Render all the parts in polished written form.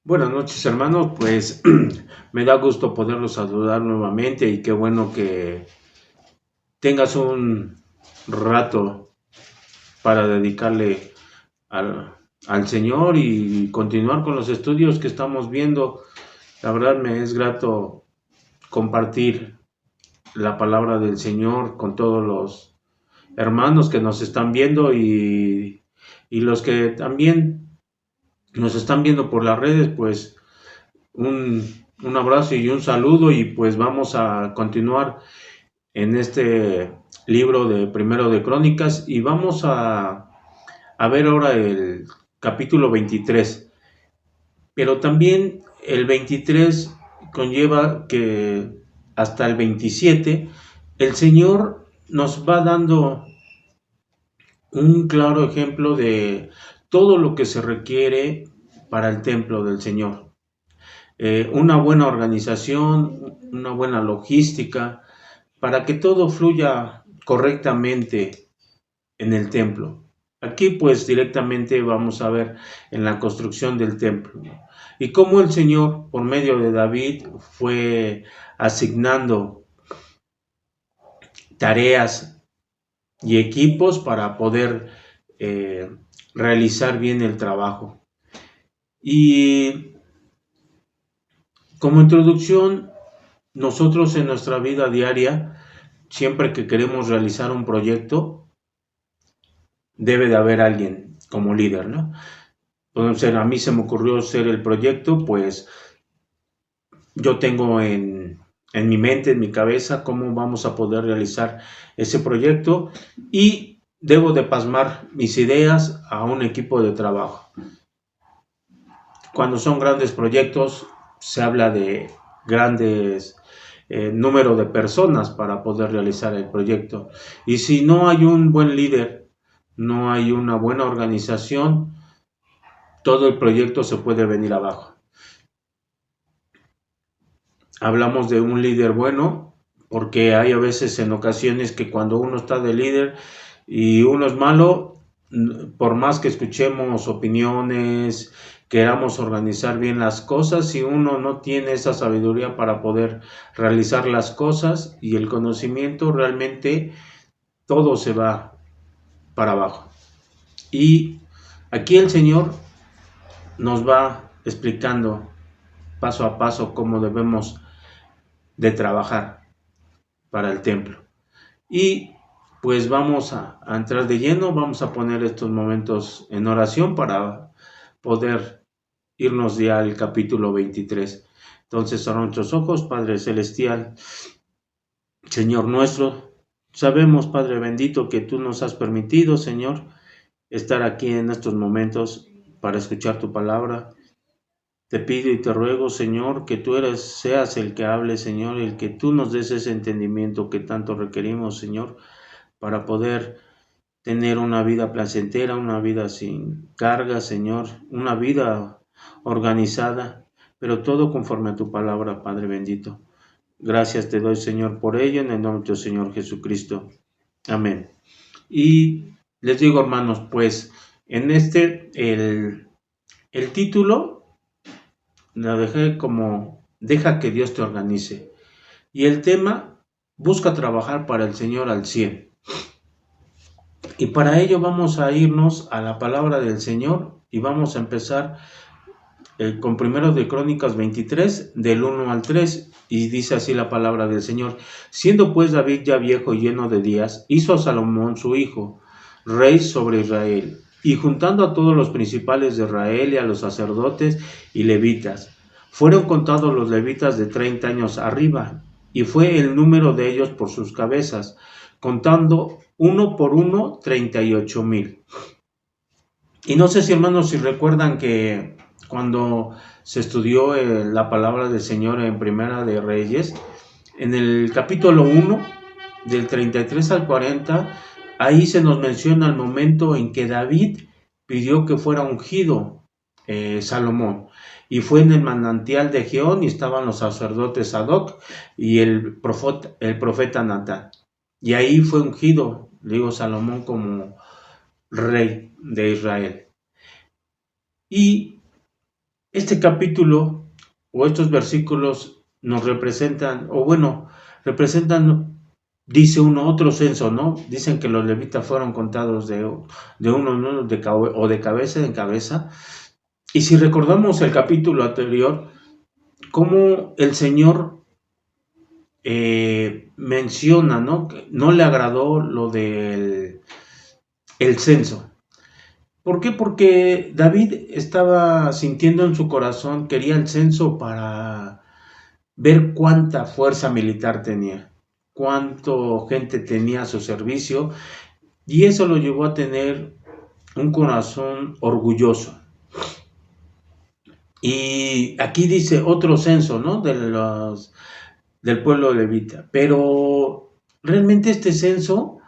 Buenas noches, hermanos. Pues me da gusto poderlos saludar nuevamente y qué bueno que tengas un rato para dedicarle al Señor y continuar con los estudios que estamos viendo. La verdad me es grato compartir la palabra del Señor con todos los hermanos que nos están viendo y los que también nos están viendo por las redes, pues un abrazo y un saludo y pues vamos a continuar en este libro de Primero de Crónicas y vamos a ver ahora el capítulo 23. Pero también el 23 conlleva que hasta el 27 el Señor nos va dando un claro ejemplo de todo lo que se requiere para el templo del Señor. Una buena organización, una buena logística, para que todo fluya correctamente en el templo. Aquí pues directamente vamos a ver en la construcción del templo, ¿no? Y cómo el Señor, por medio de David, fue asignando tareas y equipos para poder eh, realizar bien el trabajo. Y como introducción, nosotros en nuestra vida diaria, siempre que queremos realizar un proyecto, debe de haber alguien como líder, ¿no? Entonces, a mí se me ocurrió ser el proyecto, pues yo tengo en mi mente, en mi cabeza, cómo vamos a poder realizar ese proyecto y debo de plasmar mis ideas a un equipo de trabajo. Cuando son grandes proyectos, se habla de grandes número de personas para poder realizar el proyecto. Y si no hay un buen líder, no hay una buena organización, todo el proyecto se puede venir abajo. Hablamos de un líder bueno, porque hay a veces en ocasiones que cuando uno está de líder y uno es malo, por más que escuchemos opiniones, queramos organizar bien las cosas, si uno no tiene esa sabiduría para poder realizar las cosas y el conocimiento, realmente todo se va para abajo. Y aquí el Señor nos va explicando paso a paso cómo debemos de trabajar para el templo. Y pues vamos a entrar de lleno, vamos a poner estos momentos en oración para poder irnos ya al capítulo 23. Entonces, a nuestros ojos, Padre Celestial, Señor nuestro, sabemos, Padre bendito, que tú nos has permitido, Señor, estar aquí en estos momentos para escuchar tu palabra. Te pido y te ruego, Señor, que tú seas el que hable, Señor, el que tú nos des ese entendimiento que tanto requerimos, Señor, para poder tener una vida placentera, una vida sin carga, Señor, una vida organizada, pero todo conforme a tu palabra, Padre bendito. Gracias te doy, Señor, por ello, en el nombre de Señor Jesucristo. Amén. Y les digo, hermanos, pues en el título lo dejé como deja que Dios te organice. Y el tema, busca trabajar para el Señor al 100. Y para ello vamos a irnos a la palabra del Señor y vamos a empezar con primero de Crónicas 23, del 1 al 3, y dice así la palabra del Señor. Siendo pues David ya viejo y lleno de días, hizo a Salomón su hijo, rey sobre Israel, y juntando a todos los principales de Israel y a los sacerdotes y levitas, fueron contados los levitas de 30 años arriba, y fue el número de ellos por sus cabezas, contando uno por uno 38,000. Y no sé si hermanos, si recuerdan que cuando se estudió la palabra del Señor en Primera de Reyes, en el capítulo 1, del 33 al 40, ahí se nos menciona el momento en que David pidió que fuera ungido Salomón. Y fue en el manantial de Gihón y estaban los sacerdotes Sadoc y el profeta Natán. Y ahí fue ungido, digo, Salomón como rey de Israel. Y Este capítulo o estos versículos nos representan, o bueno, representan, dice uno, otro censo, ¿no? Dicen que los levitas fueron contados de uno en uno, o de cabeza en cabeza. Y si recordamos el capítulo anterior, cómo el Señor menciona, ¿no? Que no le agradó lo del el censo. ¿Por qué? Porque David estaba sintiendo en su corazón, quería el censo para ver cuánta fuerza militar tenía, cuánto gente tenía a su servicio, y eso lo llevó a tener un corazón orgulloso. Y aquí dice otro censo, ¿no? Del pueblo levita, pero realmente este censo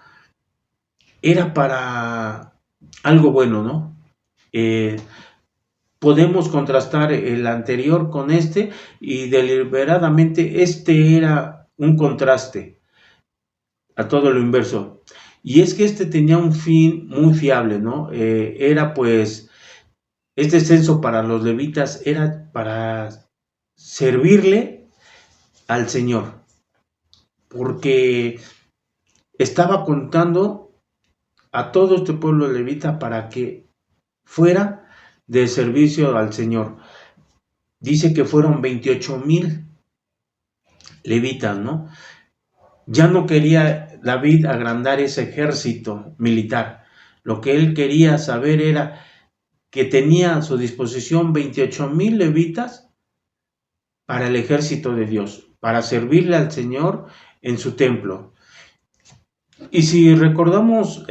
era para algo bueno, ¿no? Eh, Podemos contrastar el anterior con este, y deliberadamente este era un contraste a todo lo inverso. Y es que este tenía un fin muy fiable, ¿no? Era pues, este censo para los levitas era para servirle al Señor, porque estaba contando a todo este pueblo levita para que fuera de servicio al Señor. Dice que fueron 28,000 levitas, ¿no? Ya no quería David agrandar ese ejército militar. Lo que él quería saber era que tenía a su disposición 28,000 levitas para el ejército de Dios, para servirle al Señor en su templo. Y si recordamos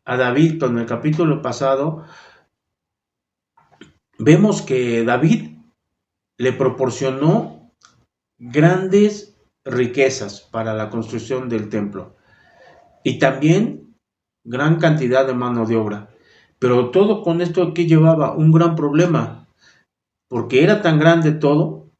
a David con el capítulo pasado, vemos que David le proporcionó grandes riquezas para la construcción del templo y también gran cantidad de mano de obra. Pero todo con esto que llevaba un gran problema, porque era tan grande todo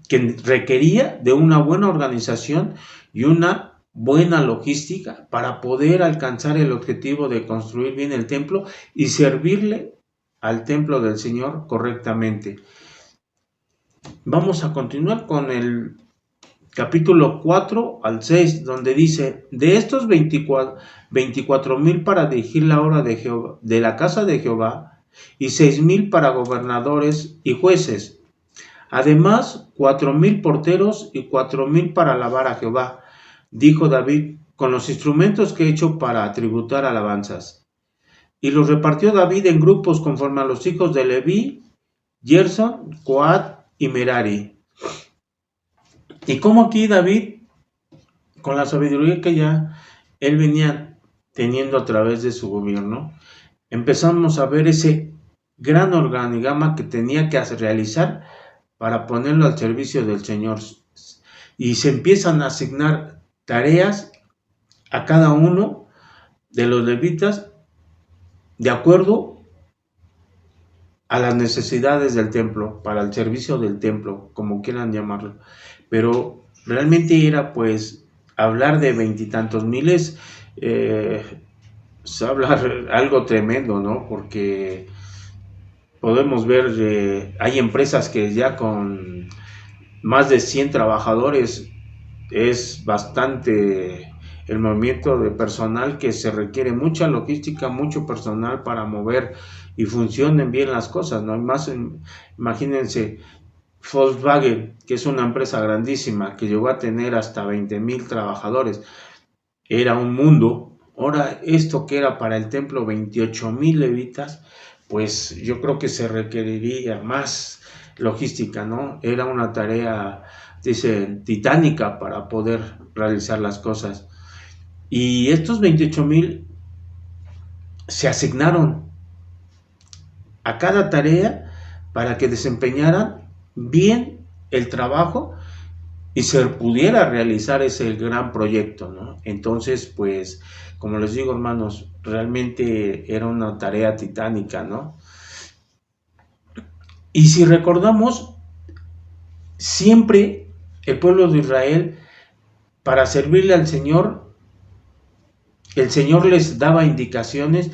que requería de una buena organización y una buena logística para poder alcanzar el objetivo de construir bien el templo y servirle al templo del Señor correctamente. Vamos a continuar con el capítulo 4 al 6, donde dice: de estos 24,000 para dirigir la obra de la casa de Jehová, y 6,000 para gobernadores y jueces. Además, 4,000 porteros y 4,000 para alabar a Jehová, dijo David, con los instrumentos que he hecho para tributar alabanzas. Y los repartió David en grupos conforme a los hijos de Leví, Gerson, Coat y Merari. Y como aquí David, con la sabiduría que ya él venía teniendo a través de su gobierno, empezamos a ver ese gran organigrama que tenía que realizar para ponerlo al servicio del Señor. Y se empiezan a asignar tareas a cada uno de los levitas de acuerdo a las necesidades del templo, para el servicio del templo, como quieran llamarlo. Pero realmente era pues hablar de 20 y tantos miles, es hablar algo tremendo, ¿no? Porque podemos ver, hay empresas que ya con más de 100 trabajadores es bastante el movimiento de personal, que se requiere mucha logística, mucho personal para mover y funcionen bien las cosas, ¿no? Más, imagínense, Volkswagen, que es una empresa grandísima, que llegó a tener hasta 20,000 trabajadores, era un mundo. Ahora, esto que era para el templo 28,000 levitas, pues yo creo que se requeriría más logística, ¿no? Era una tarea, dice, titánica para poder realizar las cosas. Y estos 28,000 se asignaron a cada tarea para que desempeñaran bien el trabajo y se pudiera realizar ese gran proyecto, ¿no? Entonces, pues, como les digo, hermanos, realmente era una tarea titánica, ¿no? Y si recordamos, siempre el pueblo de Israel, para servirle al Señor, el Señor les daba indicaciones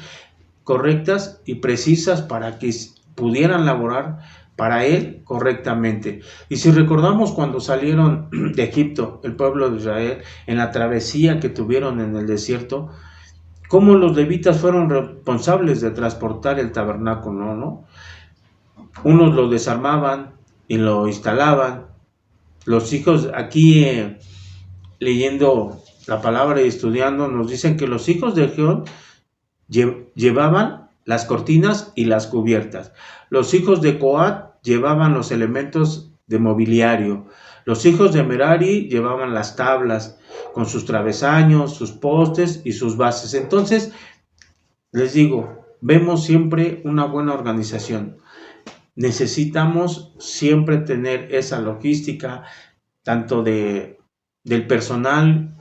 correctas y precisas para que pudieran laborar para él correctamente. Y si recordamos cuando salieron de Egipto, el pueblo de Israel, en la travesía que tuvieron en el desierto, cómo los levitas fueron responsables de transportar el tabernáculo, ¿no? Unos lo desarmaban y lo instalaban. Los hijos, aquí leyendo la palabra y estudiando, nos dicen que los hijos de Geón llevaban las cortinas y las cubiertas. Los hijos de Coat llevaban los elementos de mobiliario. Los hijos de Merari llevaban las tablas con sus travesaños, sus postes y sus bases. Entonces, les digo, vemos siempre una buena organización. Necesitamos siempre tener esa logística, tanto del personal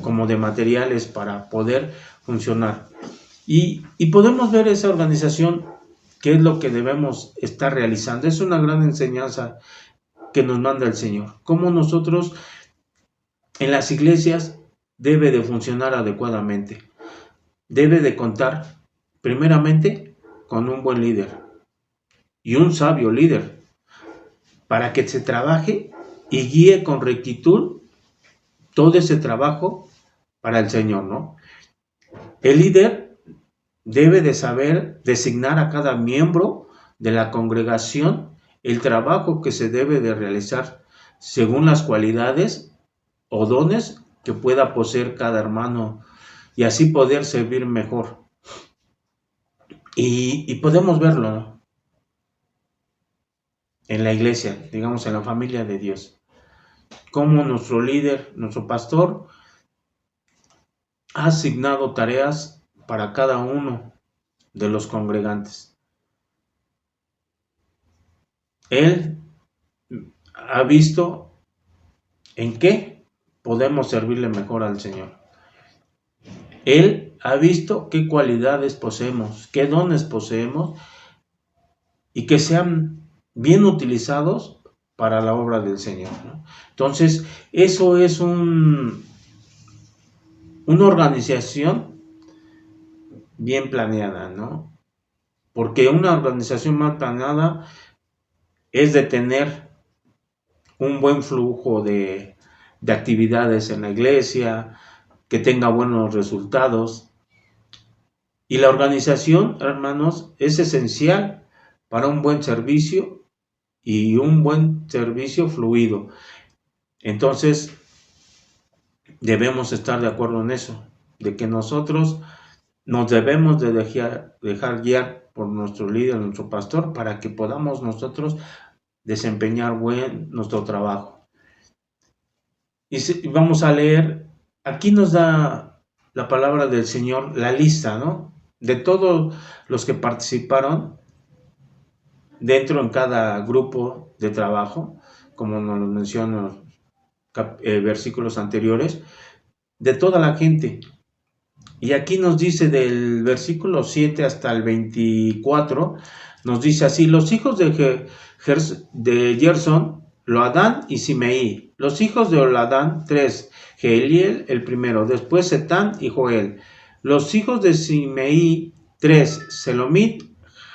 como de materiales para poder funcionar. Y podemos ver esa organización, que es lo que debemos estar realizando. Es una gran enseñanza que nos manda el Señor. Cómo nosotros en las iglesias debe de funcionar adecuadamente. Debe de contar primeramente con un buen líder y un sabio líder para que se trabaje y guíe con rectitud todo ese trabajo para el Señor, ¿no? El líder debe de saber designar a cada miembro de la congregación el trabajo que se debe de realizar según las cualidades o dones que pueda poseer cada hermano y así poder servir mejor. Y podemos verlo, ¿no? En la iglesia, digamos en la familia de Dios, como nuestro líder, nuestro pastor, ha asignado tareas para cada uno de los congregantes. Él ha visto en qué podemos servirle mejor al Señor. Él ha visto qué cualidades poseemos, qué dones poseemos y que sean bien utilizados para la obra del Señor, ¿no? Entonces, eso es una organización bien planeada, ¿no? Porque una organización mal planeada es de tener un buen flujo de actividades en la iglesia, que tenga buenos resultados. Y la organización, hermanos, es esencial para un buen servicio y un buen servicio fluido. Entonces, debemos estar de acuerdo en eso, de que nosotros nos debemos de dejar guiar por nuestro líder, nuestro pastor, para que podamos nosotros desempeñar nuestro trabajo. Y vamos a leer, aquí nos da la palabra del Señor, la lista, ¿no?, de todos los que participaron dentro en cada grupo de trabajo, como nos lo mencionan versículos anteriores, de toda la gente. Y aquí nos dice del versículo 7 hasta el 24, nos dice así: los hijos de Gerson, Loadán y Simeí. Los hijos de Oladán, 3, Jeeliel el primero, después Setán y Joel. Los hijos de Simeí, 3, Selomit,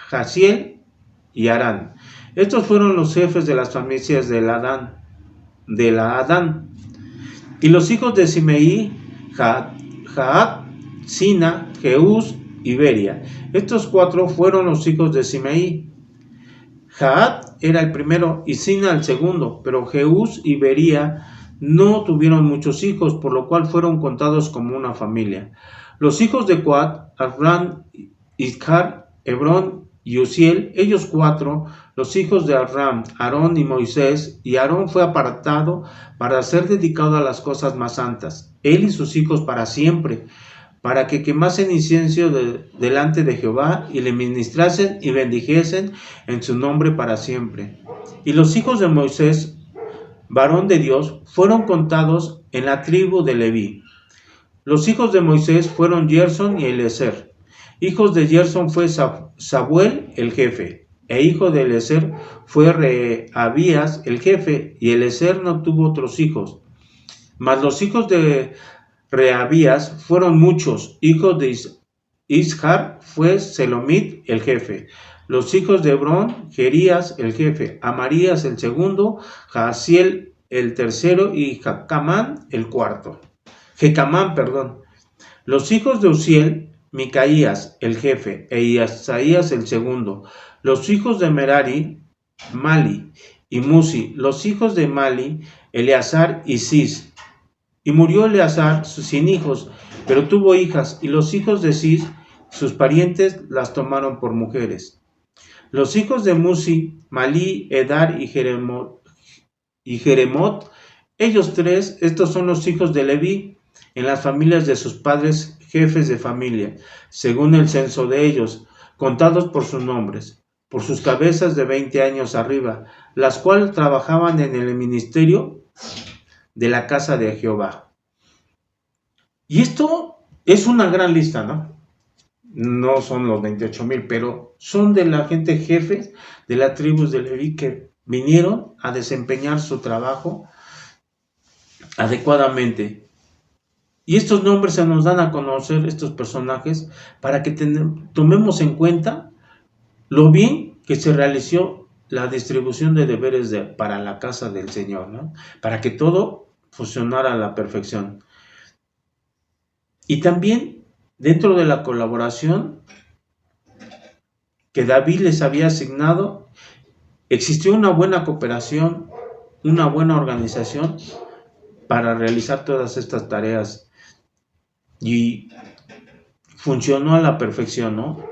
Jaziel y Arán. Estos fueron los jefes de las familias de la Adán. Y los hijos de Simeí, Jaat, Sina, Jeús y Beria. Estos 4 fueron los hijos de Simeí. Jaat era el primero y Sina el segundo, pero Jeús y Beria no tuvieron muchos hijos, por lo cual fueron contados como una familia. Los hijos de Coat, Arran, Iscar, Hebrón y Uziel, ellos 4, los hijos de Arram, Aarón y Moisés, y Aarón fue apartado para ser dedicado a las cosas más santas, él y sus hijos para siempre, para que quemasen incienso delante de Jehová y le ministrasen y bendijesen en su nombre para siempre. Y los hijos de Moisés, varón de Dios, fueron contados en la tribu de Leví. Los hijos de Moisés fueron Gerson y Eliezer. Hijos de Gerson fue Samuel el jefe, e hijo de Eliezer fue Rehabías el jefe, y Eliezer no tuvo otros hijos. Mas los hijos de Rehabías fueron muchos. Hijos de Ishar fue Selomit el jefe. Los hijos de Hebrón, Jerías el jefe, Amarías el segundo, Jaasiel el tercero y Jecamán el cuarto. Jecamán, perdón. Los hijos de Uziel, Micaías el jefe e Isaías el segundo. Los hijos de Merari, Mali y Musi. Los hijos de Mali, Eleazar y Cis. Y murió Eleazar sin hijos, pero tuvo hijas, y los hijos de Cis, sus parientes, las tomaron por mujeres. Los hijos de Musi, Malí, Edar y Jeremot, ellos tres, estos son los hijos de Leví, en las familias de sus padres, jefes de familia, según el censo de ellos, contados por sus nombres, por sus cabezas de 20 años arriba, las cuales trabajaban en el ministerio de la casa de Jehová. Y esto es una gran lista, ¿no? No son los 28,000, pero son de la gente jefes de las tribus de Leví que vinieron a desempeñar su trabajo adecuadamente. Y estos nombres se nos dan a conocer, estos personajes, para que tomemos en cuenta lo bien que se realizó la distribución de deberes para la casa del Señor, ¿no? Para que todo funcionara a la perfección. Y también, dentro de la colaboración que David les había asignado, existió una buena cooperación, una buena organización para realizar todas estas tareas. Y funcionó a la perfección, ¿no?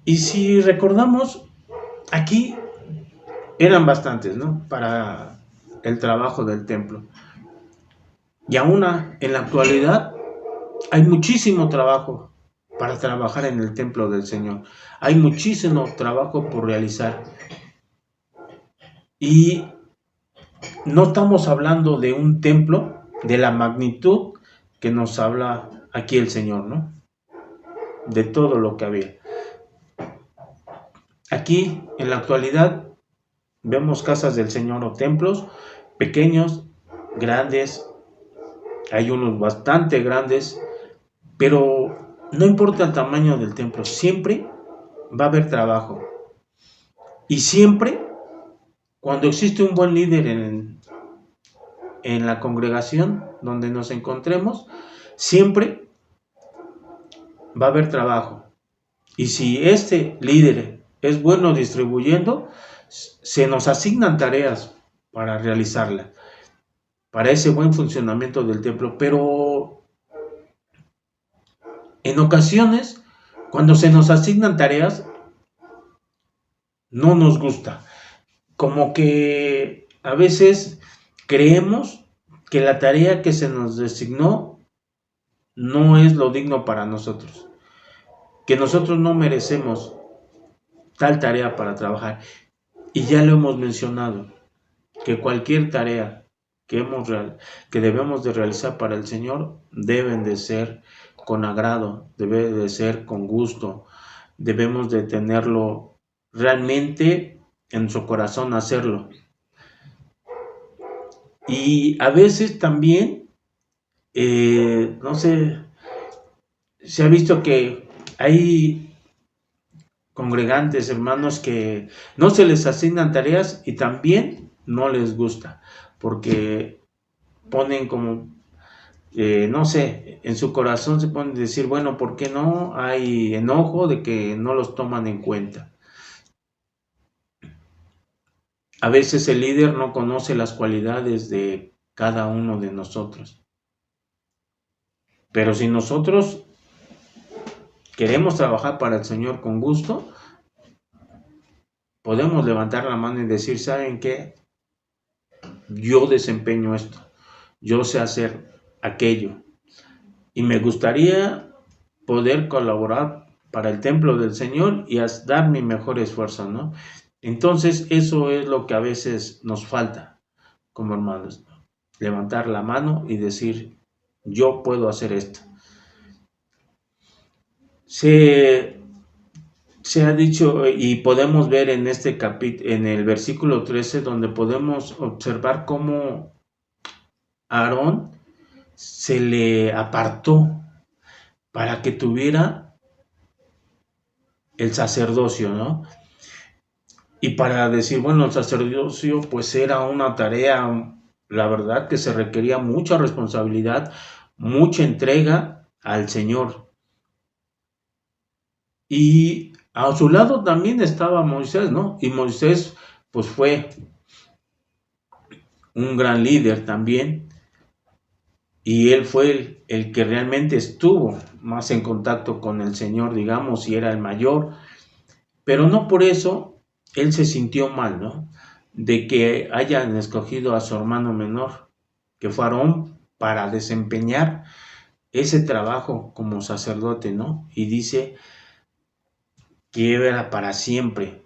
Y si recordamos, aquí eran bastantes, ¿no? Para el trabajo del templo. Y aún en la actualidad hay muchísimo trabajo para trabajar en el templo del Señor. Hay muchísimo trabajo por realizar. Y no estamos hablando de un templo de la magnitud que nos habla aquí el Señor, ¿no? De todo lo que había. Aquí, en la actualidad, vemos casas del Señor o templos pequeños, grandes, hay unos bastante grandes, pero no importa el tamaño del templo, siempre va a haber trabajo. Y siempre, cuando existe un buen líder en la congregación donde nos encontremos, siempre va a haber trabajo. Y si este líder es bueno distribuyendo, se nos asignan tareas para realizarla, para ese buen funcionamiento del templo. Pero en ocasiones, cuando se nos asignan tareas, no nos gusta. Como que a veces creemos que la tarea que se nos designó no es lo digno para nosotros, que nosotros no merecemos tal tarea para trabajar. Y ya lo hemos mencionado, que cualquier tarea que debemos de realizar para el Señor deben de ser con agrado, debe de ser con gusto, debemos de tenerlo realmente en su corazón hacerlo. Y a veces también, no sé, se ha visto que hay congregantes, hermanos, que no se les asignan tareas y también no les gusta, porque ponen como, no sé, en su corazón se ponen a decir, bueno, ¿por qué no? Hay enojo de que no los toman en cuenta. A veces el líder no conoce las cualidades de cada uno de nosotros. Pero si nosotros queremos trabajar para el Señor con gusto, podemos levantar la mano y decir, ¿saben qué? Yo desempeño esto, yo sé hacer aquello. Y me gustaría poder colaborar para el templo del Señor y dar mi mejor esfuerzo, ¿no? Entonces, eso es lo que a veces nos falta como hermanos, ¿no? Levantar la mano y decir, yo puedo hacer esto. Se ha dicho y podemos ver en este en el versículo 13, donde podemos observar cómo Aarón se le apartó para que tuviera el sacerdocio, ¿no? Y para decir, bueno, el sacerdocio pues era una tarea, la verdad que se requería mucha responsabilidad, mucha entrega al Señor. Y a su lado también estaba Moisés, ¿no? Y Moisés pues fue un gran líder también, y él fue el que realmente estuvo más en contacto con el Señor, digamos, y era el mayor, pero no por eso él se sintió mal, ¿no? De que hayan escogido a su hermano menor, que fue Aarón, para desempeñar ese trabajo como sacerdote, ¿no? Y dice que era para siempre.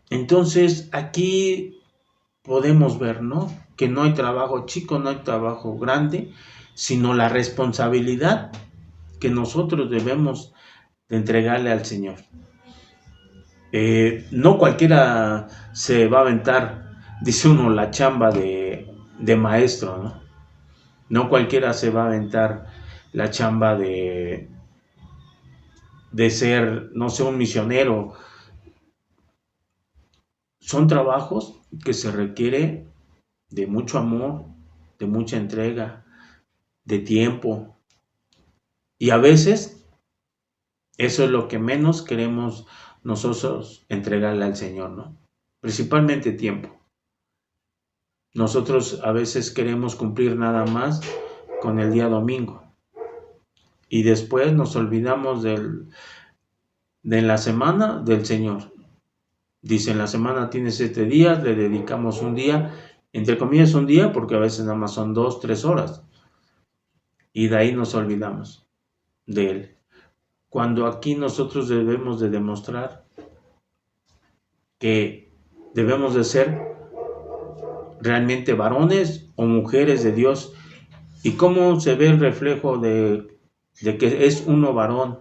Entonces aquí podemos ver, ¿no? Que no hay trabajo chico, no hay trabajo grande, sino la responsabilidad que nosotros debemos de entregarle al Señor. No cualquiera se va a aventar, dice uno, la chamba de maestro, ¿no? No cualquiera se va a aventar la chamba de ser, no sé, un misionero. Son trabajos que se requiere de mucho amor, de mucha entrega, de tiempo. Y a veces eso es lo que menos queremos nosotros entregarle al Señor, ¿no? Principalmente tiempo. Nosotros a veces queremos cumplir nada más con el día domingo. Y después nos olvidamos de la semana del Señor. Dice, en la semana tiene 7 días, le dedicamos un día, entre comillas un día, porque a veces nada más son 2, 3 horas. Y de ahí nos olvidamos de Él. Cuando aquí nosotros debemos de demostrar que debemos de ser realmente varones o mujeres de Dios. ¿Y cómo se ve el reflejo de que es uno varón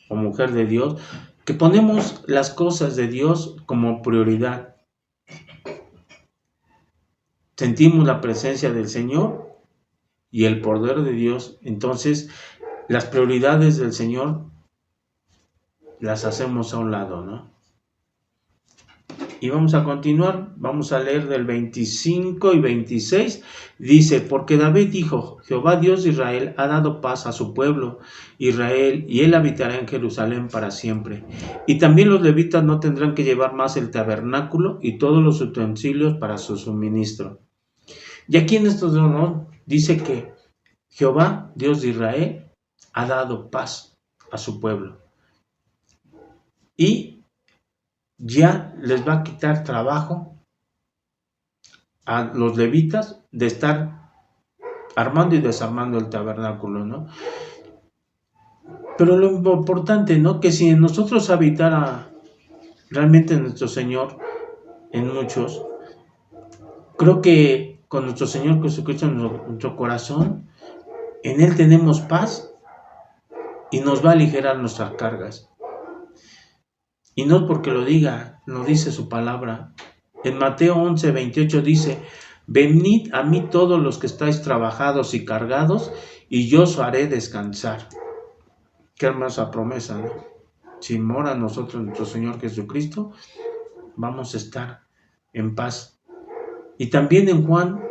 o mujer de Dios? Que ponemos las cosas de Dios como prioridad. Sentimos la presencia del Señor y el poder de Dios. Entonces, las prioridades del Señor las hacemos a un lado, ¿no? Y vamos a continuar, vamos a leer del 25 y 26. Dice, porque David dijo, Jehová Dios de Israel ha dado paz a su pueblo Israel, y él habitará en Jerusalén para siempre. Y también los levitas no tendrán que llevar más el tabernáculo y todos los utensilios para su suministro. Y aquí en estos dos, ¿no? Dice que Jehová Dios de Israel ha dado paz a su pueblo. Y ya les va a quitar trabajo a los levitas de estar armando y desarmando el tabernáculo, ¿no? Pero lo importante, ¿no? Que si en nosotros habitara realmente nuestro Señor, en muchos, creo que con nuestro Señor Jesucristo en nuestro corazón, en Él tenemos paz y nos va a aligerar nuestras cargas. Y no porque lo diga, lo dice su palabra. En Mateo 11, 28 dice, venid a mí todos los que estáis trabajados y cargados, y yo os haré descansar. Qué hermosa promesa, ¿no? Si mora en nosotros nuestro Señor Jesucristo, vamos a estar en paz. Y también en Juan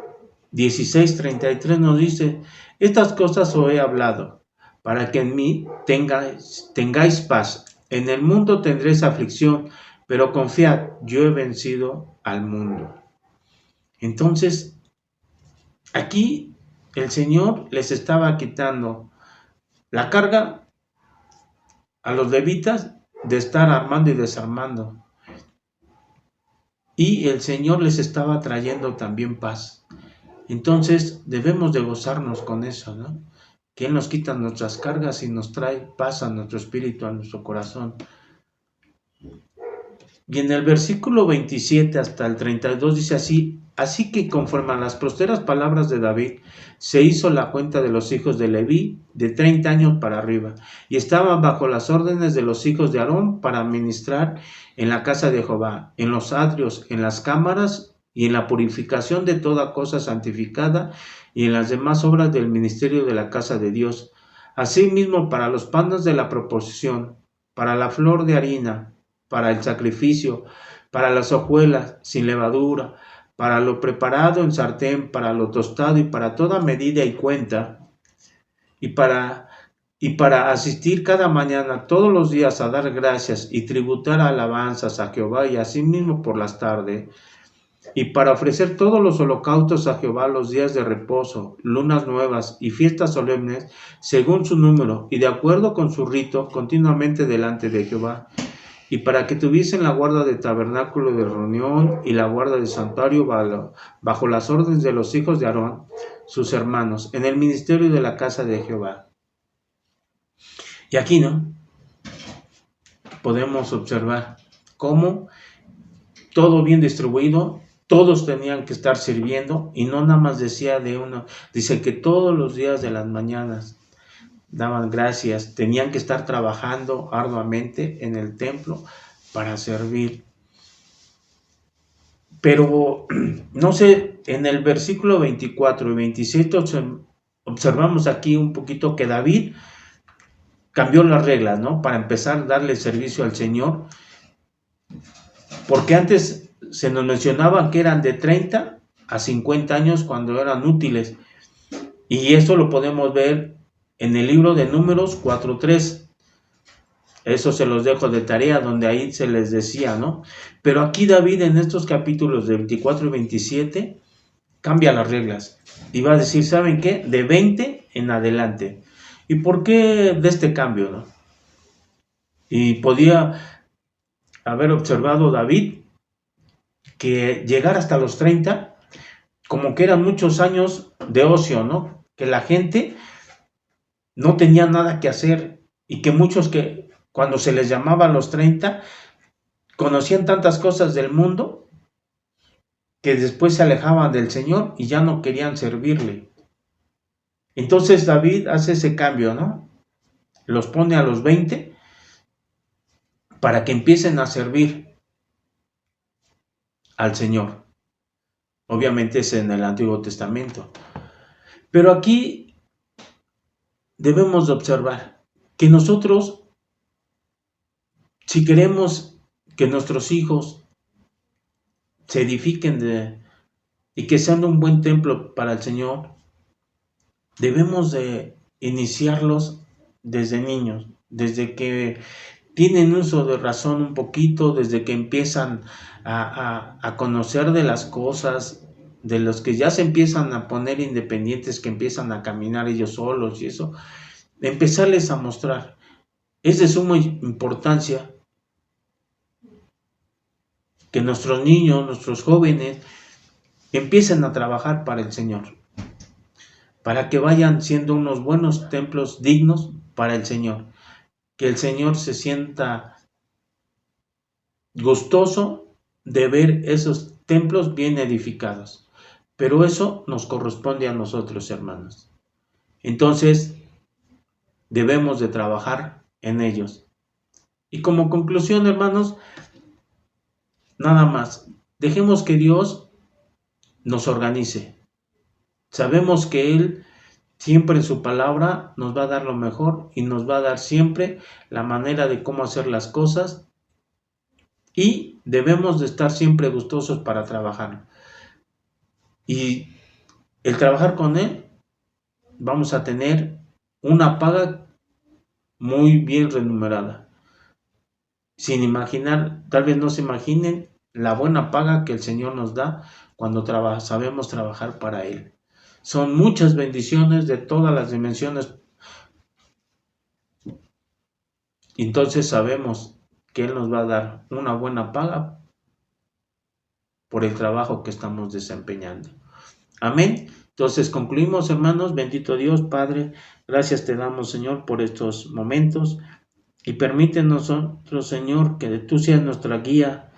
16, 33 nos dice, estas cosas os he hablado, para que en mí tengáis paz. En el mundo tendréis aflicción, pero confiad, yo he vencido al mundo. Entonces, aquí el Señor les estaba quitando la carga a los levitas de estar armando y desarmando. Y el Señor les estaba trayendo también paz. Entonces, debemos de gozarnos con eso, ¿no? Que Él nos quita nuestras cargas y nos trae paz a nuestro espíritu, a nuestro corazón. Y en el versículo 27 hasta el 32 dice así, así que conforme a las prosteras palabras de David, se hizo la cuenta de los hijos de Leví de 30 años para arriba, y estaban bajo las órdenes de los hijos de Aarón para ministrar en la casa de Jehová, en los atrios, en las cámaras y en la purificación de toda cosa santificada y en las demás obras del ministerio de la casa de Dios. Asimismo, para los panes de la proposición, para la flor de harina, para el sacrificio, para las hojuelas sin levadura, para lo preparado en sartén, para lo tostado y para toda medida y cuenta, y para asistir cada mañana todos los días a dar gracias y tributar alabanzas a Jehová y asimismo por las tardes, y para ofrecer todos los holocaustos a Jehová los días de reposo, lunas nuevas y fiestas solemnes, según su número y de acuerdo con su rito, continuamente delante de Jehová, y para que tuviesen la guarda del tabernáculo de reunión y la guarda del santuario bajo las órdenes de los hijos de Aarón, sus hermanos, en el ministerio de la casa de Jehová. Y aquí, ¿no?, podemos observar cómo todo bien distribuido, todos tenían que estar sirviendo, y no nada más decía de uno, dice que todos los días de las mañanas daban gracias, tenían que estar trabajando arduamente en el templo para servir. Pero, no sé, en el versículo 24 y 27 observamos aquí un poquito que David cambió las reglas, ¿no?, para empezar a darle servicio al Señor, porque antes se nos mencionaba que eran de 30 a 50 años cuando eran útiles, y eso lo podemos ver en el libro de Números 4:3. Eso se los dejo de tarea, donde ahí se les decía, ¿no? Pero aquí David, en estos capítulos de 24 y 27, cambia las reglas y va a decir, ¿saben qué?, de 20 en adelante. ¿Y por qué de este cambio, no? Y podía haber observado David que llegar hasta los 30, como que eran muchos años de ocio, ¿no?, que la gente no tenía nada que hacer, y que muchos, que cuando se les llamaba a los 30, conocían tantas cosas del mundo que después se alejaban del Señor y ya no querían servirle. Entonces David hace ese cambio, ¿no? Los pone a los 20 para que empiecen a servir al Señor. Obviamente es en el Antiguo Testamento. Pero aquí debemos de observar que nosotros, si queremos que nuestros hijos se edifiquen y que sean un buen templo para el Señor, debemos de iniciarlos desde niños, desde que tienen uso de razón un poquito, desde que empiezan a conocer de las cosas, de los que ya se empiezan a poner independientes, que empiezan a caminar ellos solos y eso, empezarles a mostrar. Es de suma importancia que nuestros niños, nuestros jóvenes, empiecen a trabajar para el Señor, para que vayan siendo unos buenos templos dignos para el Señor, que el Señor se sienta gustoso de ver esos templos bien edificados. Pero eso nos corresponde a nosotros, hermanos. Entonces, debemos de trabajar en ellos. Y como conclusión, hermanos, nada más, dejemos que Dios nos organice. Sabemos que Él siempre en su palabra nos va a dar lo mejor y nos va a dar siempre la manera de cómo hacer las cosas, y debemos de estar siempre gustosos para trabajar. Y el trabajar con Él, vamos a tener una paga muy bien remunerada. Sin imaginar, tal vez no se imaginen la buena paga que el Señor nos da cuando sabemos trabajar para Él. Son muchas bendiciones de todas las dimensiones. Entonces sabemos que Él nos va a dar una buena paga por el trabajo que estamos desempeñando. Amén. Entonces concluimos, hermanos. Bendito Dios, Padre, gracias te damos, Señor, por estos momentos, y permítenos nosotros, Señor, que tú seas nuestra guía,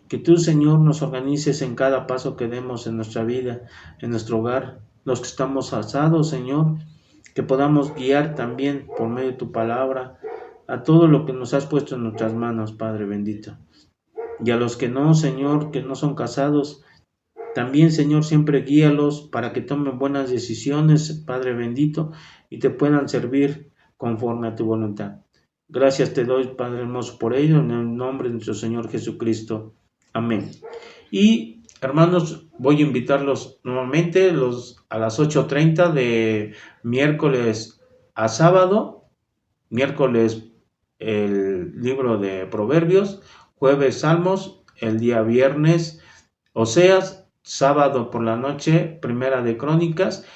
que tú, Señor, nos organices en cada paso que demos en nuestra vida, en nuestro hogar, los que estamos alzados, Señor, que podamos guiar también por medio de tu palabra a todo lo que nos has puesto en nuestras manos, Padre bendito. Y a los que no, Señor, que no son casados, también, Señor, siempre guíalos para que tomen buenas decisiones, Padre bendito, y te puedan servir conforme a tu voluntad. Gracias te doy, Padre hermoso, por ello, en el nombre de nuestro Señor Jesucristo. Amén. Y hermanos, voy a invitarlos nuevamente a las 8:30 de miércoles a sábado. Miércoles el libro de Proverbios, jueves Salmos, el día viernes Oseas, sábado por la noche Primera de Crónicas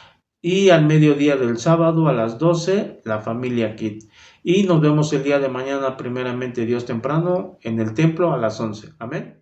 y al mediodía del sábado a las 12 la familia Kit. Y nos vemos el día de mañana, primeramente Dios temprano, en el templo a las 11. Amén.